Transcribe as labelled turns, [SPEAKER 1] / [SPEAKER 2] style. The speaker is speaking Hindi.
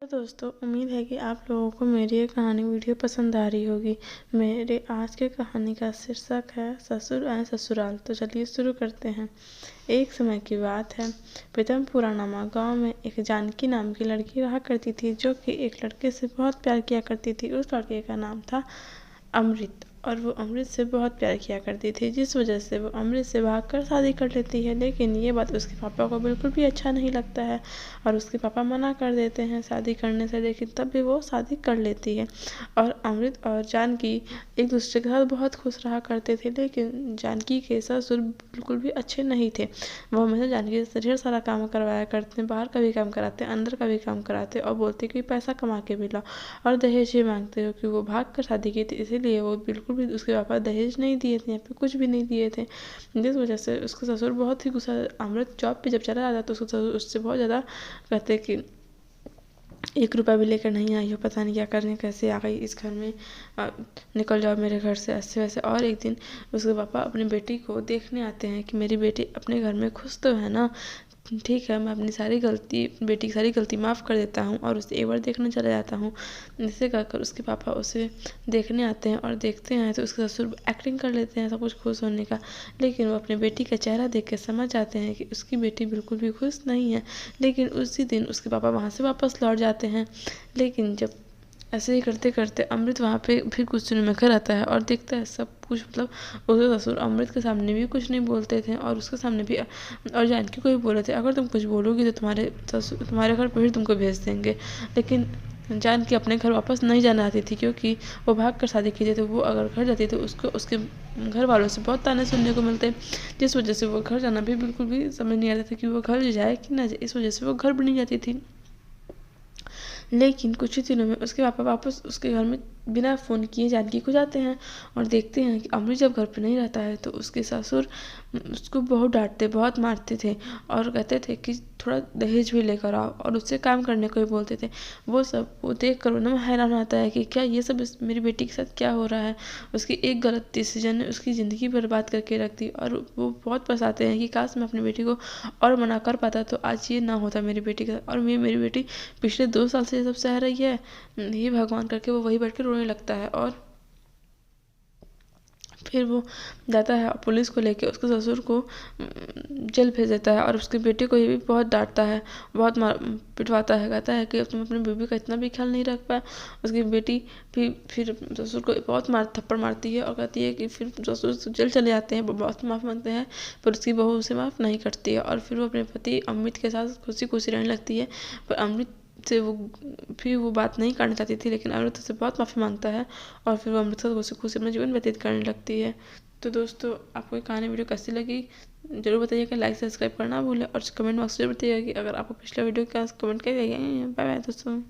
[SPEAKER 1] तो दोस्तों, उम्मीद है कि आप लोगों को मेरी ये कहानी वीडियो पसंद आ रही होगी। मेरे आज के कहानी का शीर्षक है ससुर आए ससुराल। तो चलिए शुरू करते हैं। एक समय की बात है। प्रीतमपुरा नामक गांव में एक जानकी नाम की लड़की रहा करती थी, जो कि एक लड़के से बहुत प्यार किया करती थी। उस लड़के का नाम था अमृत, और वो अमृत से बहुत प्यार किया करती थी, जिस वजह से वो अमृत से भागकर शादी कर लेती है। लेकिन ये बात उसके पापा को बिल्कुल भी अच्छा नहीं लगता है, और उसके पापा मना कर देते हैं शादी करने से। लेकिन तब भी वो शादी कर लेती है, और अमृत और जानकी एक दूसरे के साथ बहुत खुश रहा करते थे। लेकिन जानकी के ससुर बिल्कुल भी अच्छे नहीं थे। वो हमेशा जानकी से ढेर सारा काम करवाया करते, बाहर का भी काम कराते, अंदर का भी काम कराते, और बोलते कि पैसा कमा के भी लाओ, और दहेज भी मांगते हो कि वो भाग कर शादी की थी, इसीलिए वो बिल्कुल भी उसके पापा दहेज नहीं दिए थे, या फिर कुछ भी नहीं दिए थे। जिस वजह से उसके ससुर बहुत ही गुस्सा। अमृत जॉब पे जब चला जाता तो उसके ससुर उससे बहुत ज़्यादा कहते कि 1 रुपया भी लेकर नहीं आई हो, पता नहीं क्या करने कैसे आ गई इस घर में, निकल जाओ मेरे घर से, ऐसे वैसे। और एक दिन उसके पापा अपनी बेटी को देखने आते हैं कि मेरी बेटी अपने घर में खुश तो है ना। ठीक है, मैं अपनी सारी गलती, बेटी की सारी गलती माफ़ कर देता हूँ, और उसे एक बार देखने चला जाता हूँ। जिसे कहकर उसके पापा उसे देखने आते हैं, और देखते हैं तो उसके ससुर एक्टिंग कर लेते हैं सब कुछ खुश होने का। लेकिन वो अपनी बेटी का चेहरा देख के समझ जाते हैं कि उसकी बेटी बिल्कुल भी खुश नहीं है। लेकिन उसी दिन उसके पापा वहाँ से वापस लौट जाते हैं। लेकिन जब ऐसे ही करते करते अमृत वहाँ पे फिर कुछ दिनों में घर आता है, और देखता है सब कुछ, मतलब उसके ससुर अमृत के सामने भी कुछ नहीं बोलते थे, और उसके सामने भी, और जानकी को भी बोले थे अगर तुम कुछ बोलोगी तो तुम्हारे घर पर ही तुमको भेज देंगे। लेकिन जानकी अपने घर वापस नहीं जाना आती थी, क्योंकि वो भाग कर शादी की थी। तो वो अगर घर जाती तो उसको उसके घर वालों से बहुत ताने सुनने को मिलते, जिस वजह से वो घर जाना भी बिल्कुल भी समझ नहीं आता था कि वो घर जाए कि ना जाए। इस वजह से वो घर भी नहीं जाती थी। लेकिन कुछ ही दिनों में उसके पापा वापस उसके घर में बिना फ़ोन किए जानकी को जाते हैं, और देखते हैं कि अमृत जब घर पर नहीं रहता है तो उसके ससुर उसको बहुत डांटते, बहुत मारते थे, और कहते थे कि थोड़ा दहेज भी लेकर आओ, और उससे काम करने को भी बोलते थे। वो देख कर एकदम हैरान आता है कि क्या ये सब मेरी बेटी के साथ क्या हो रहा है। उसकी एक गलत डिसीजन ने उसकी ज़िंदगी बर्बाद करके रख दी, और वो बहुत पछताते हैं कि काश मैं अपनी बेटी को और मना कर पाता तो आज ये ना होता मेरी बेटी के साथ। और मेरी बेटी पिछले 2 साल से ये सब सह रही है, हे भगवान करके वो वहीं बैठ के रोने लगता है। और फिर वो जाता है पुलिस को लेके उसके ससुर को जेल भेज देता है, और उसकी बेटी को ये भी बहुत डांटता है, बहुत पिटवाता है। कहता है कि अब तुम अपनी बीवी का इतना भी ख्याल नहीं रख पाए। उसकी बेटी फिर ससुर को बहुत थप्पड़ मारती है, और कहती है कि फिर ससुर जेल चले जाते हैं, बहुत माफ़ी मांगते हैं, पर उसकी बहू उसे माफ़ नहीं करती है। और फिर वो अपने पति अमृत के साथ खुशी खुशी रहने लगती है। पर अमृत से वो बात नहीं करना चाहती थी, लेकिन अमृत से बहुत माफ़ी मांगता है, और फिर वो अमृत से खुशी खुशी अपना जीवन व्यतीत करने लगती है। तो दोस्तों, आपको ये कहानी वीडियो कैसी लगी जरूर बताइएगा, लाइक सब्सक्राइब करना भूलें, और कमेंट बॉक्स में जरूर बताइएगा कि अगर आपको पिछला वीडियो का कमेंट करिएगा। बाय बाय दोस्तों।